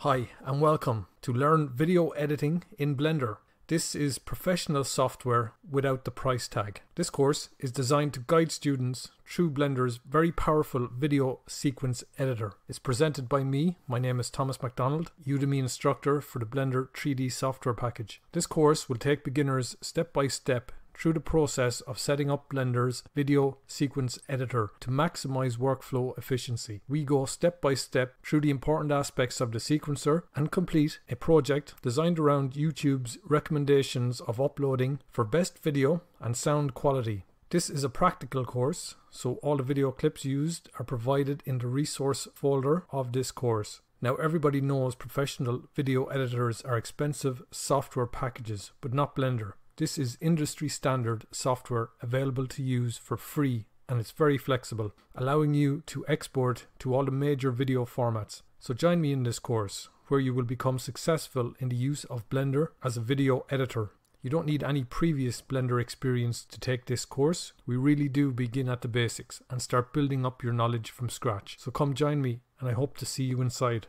Hi and welcome to Learn Video Editing in Blender. This is professional software without the price tag. This course is designed to guide students through Blender's very powerful video sequence editor. It's presented by me. My name is Thomas MacDonald, Udemy instructor for the Blender 3D software package. This course will take beginners step by step through the process of setting up Blender's video sequence editor to maximize workflow efficiency. We go step by step through the important aspects of the sequencer and complete a project designed around YouTube's recommendations of uploading for best video and sound quality. This is a practical course, so all the video clips used are provided in the resource folder of this course. Now everybody knows professional video editors are expensive software packages, but not Blender. This is industry standard software available to use for free, and it's very flexible, allowing you to export to all the major video formats. So join me in this course where you will become successful in the use of Blender as a video editor. You don't need any previous Blender experience to take this course. We really do begin at the basics and start building up your knowledge from scratch. So come join me, and I hope to see you inside.